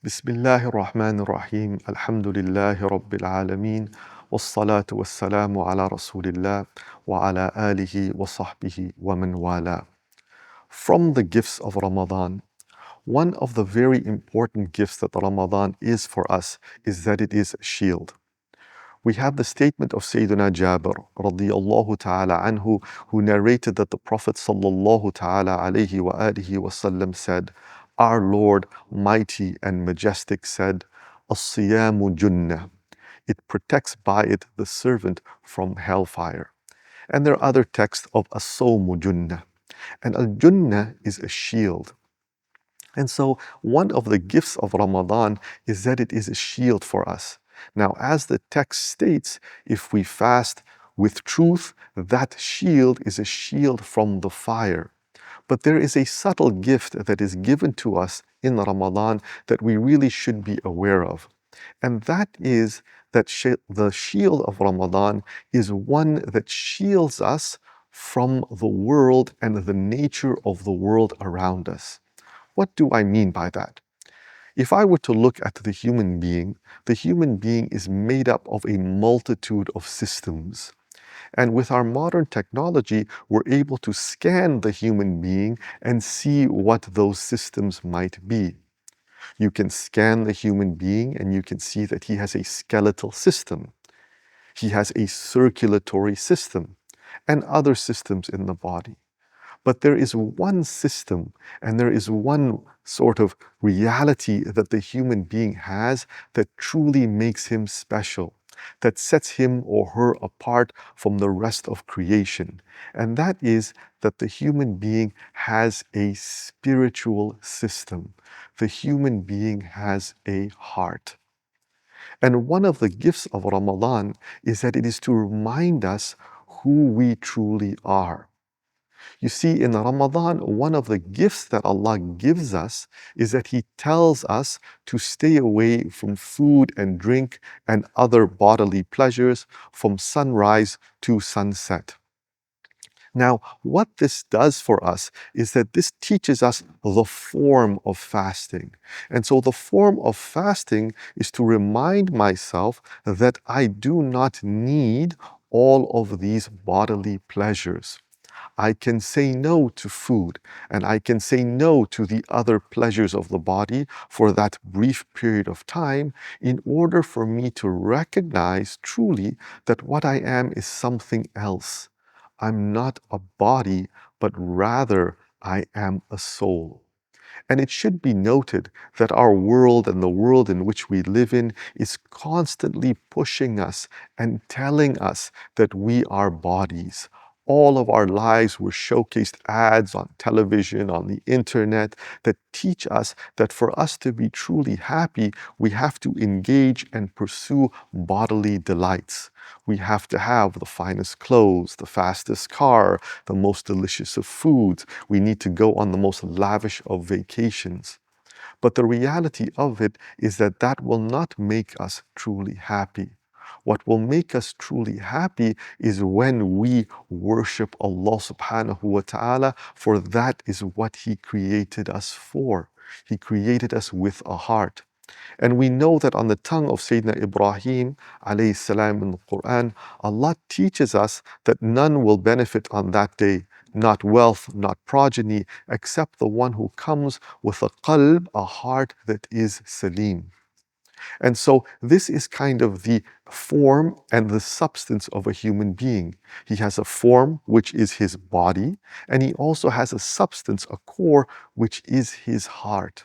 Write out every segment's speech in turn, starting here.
Bismillahir Rahmanir Rahim. Alhamdulillahi Rabbil Alameen. Wassalatu wassalamu ala Rasulillah wa ala alihi wa sahbihi wa man wala. From the gifts of Ramadan, one of the very important gifts that Ramadan is for us is that it is a shield. We have the statement of Sayyidina Jabir radiyallahu ta'ala anhu, who narrated that the Prophet sallallahu ta'ala alayhi wa alihi wasallam said, "Our Lord, mighty and majestic, said, As-siyam junnah. It protects by it the servant from hellfire." And there are other texts of as-sawm junnah. And al-junnah is a shield. And so one of the gifts of Ramadan is that it is a shield for us. Now, as the text states, if we fast with truth, that shield is a shield from the fire. But there is a subtle gift that is given to us in Ramadan that we really should be aware of. And that is that the shield of Ramadan is one that shields us from the world and the nature of the world around us. What do I mean by that? If I were to look at the human being is made up of a multitude of systems. And with our modern technology, we're able to scan the human being and see what those systems might be. You can scan the human being and you can see that he has a skeletal system. He has a circulatory system and other systems in the body. But there is one system and there is one sort of reality that the human being has that truly makes him special, that sets him or her apart from the rest of creation. And that is that the human being has a spiritual system. The human being has a heart. And one of the gifts of Ramadan is that it is to remind us who we truly are. You see, in Ramadan, one of the gifts that Allah gives us is that He tells us to stay away from food and drink and other bodily pleasures from sunrise to sunset. Now, what this does for us is that this teaches us the form of fasting. And so the form of fasting is to remind myself that I do not need all of these bodily pleasures. I can say no to food and I can say no to the other pleasures of the body for that brief period of time in order for me to recognize truly that what I am is something else. I'm not a body, but rather I am a soul. And it should be noted that our world and the world in which we live in is constantly pushing us and telling us that we are bodies. All of our lives were showcased ads on television, on the internet, that teach us that for us to be truly happy, we have to engage and pursue bodily delights. We have to have the finest clothes, the fastest car, the most delicious of foods. We need to go on the most lavish of vacations. But the reality of it is that that will not make us truly happy. What will make us truly happy is when we worship Allah subhanahu wa ta'ala, for that is what He created us for. He created us with a heart. And we know that on the tongue of Sayyidina Ibrahim alayhi salam in the Quran, Allah teaches us that none will benefit on that day, not wealth, not progeny, except the one who comes with a qalb, a heart that is saleem. And so this is kind of the form and the substance of a human being. He has a form, which is his body, and he also has a substance, a core, which is his heart.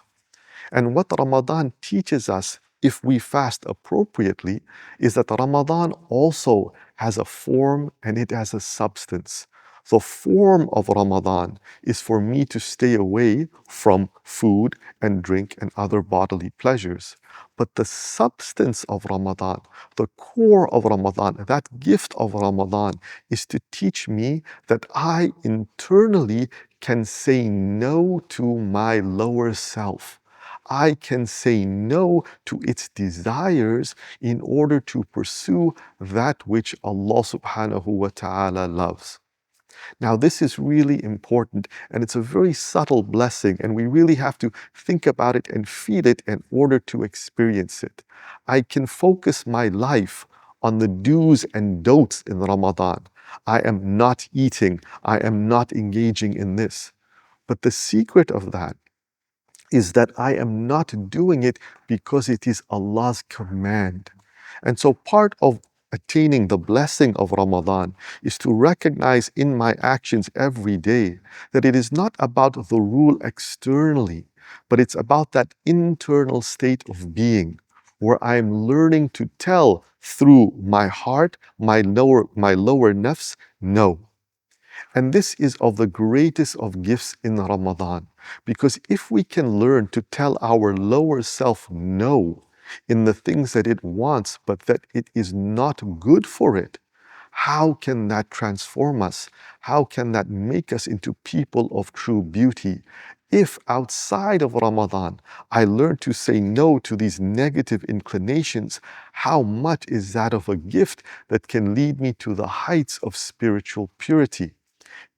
And what Ramadan teaches us, if we fast appropriately, is that Ramadan also has a form and it has a substance. The form of Ramadan is for me to stay away from food and drink and other bodily pleasures. But the substance of Ramadan, the core of Ramadan, that gift of Ramadan is to teach me that I internally can say no to my lower self. I can say no to its desires in order to pursue that which Allah subhanahu wa ta'ala loves. Now, this is really important, and it's a very subtle blessing, and we really have to think about it and feel it in order to experience it. I can focus my life on the do's and don'ts in Ramadan. I am not eating, I am not engaging in this. But the secret of that is that I am not doing it because it is Allah's command. And so part of attaining the blessing of Ramadan is to recognize in my actions every day that it is not about the rule externally, but it's about that internal state of being where I am learning to tell through my heart, my lower nafs, no. And this is of the greatest of gifts in Ramadan. Because if we can learn to tell our lower self no in the things that it wants, but that it is not good for it, how can that transform us? How can that make us into people of true beauty? If outside of Ramadan, I learn to say no to these negative inclinations, how much is that of a gift that can lead me to the heights of spiritual purity?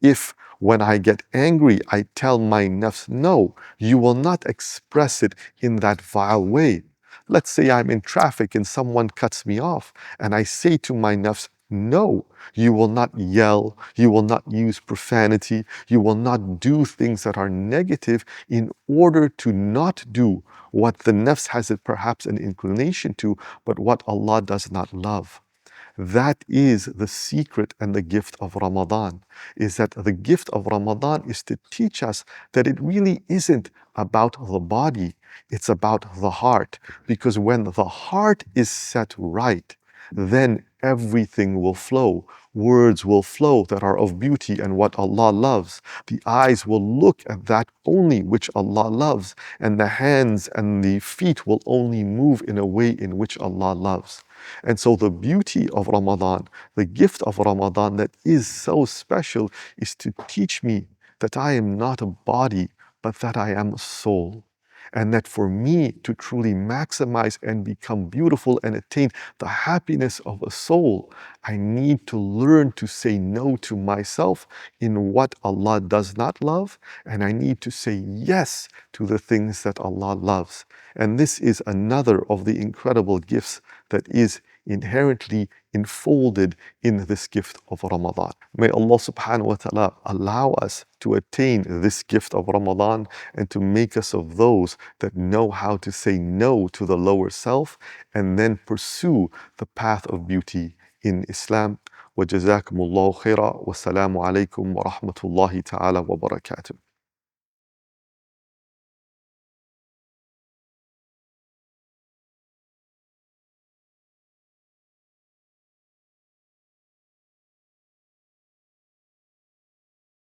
If when I get angry, I tell my nafs, no, you will not express it in that vile way. Let's say I'm in traffic and someone cuts me off, and I say to my nafs, no, you will not yell, you will not use profanity, you will not do things that are negative in order to not do what the nafs has perhaps an inclination to, but what Allah does not love. That is the secret and the gift of Ramadan, is that the gift of Ramadan is to teach us that it really isn't about the body, it's about the heart. Because when the heart is set right, then everything will flow. Words will flow that are of beauty and what Allah loves. The eyes will look at that only which Allah loves, and the hands and the feet will only move in a way in which Allah loves. And so the beauty of Ramadan, the gift of Ramadan that is so special, is to teach me that I am not a body, but that I am a soul. And that for me to truly maximize and become beautiful and attain the happiness of a soul, I need to learn to say no to myself in what Allah does not love, and I need to say yes to the things that Allah loves. And this is another of the incredible gifts that is inherently enfolded in this gift of Ramadan. May Allah subhanahu wa ta'ala allow us to attain this gift of Ramadan and to make us of those that know how to say no to the lower self and then pursue the path of beauty in Islam. وجزاكم الله خيرا والسلام عليكم ورحمة الله تعالى وبركاته.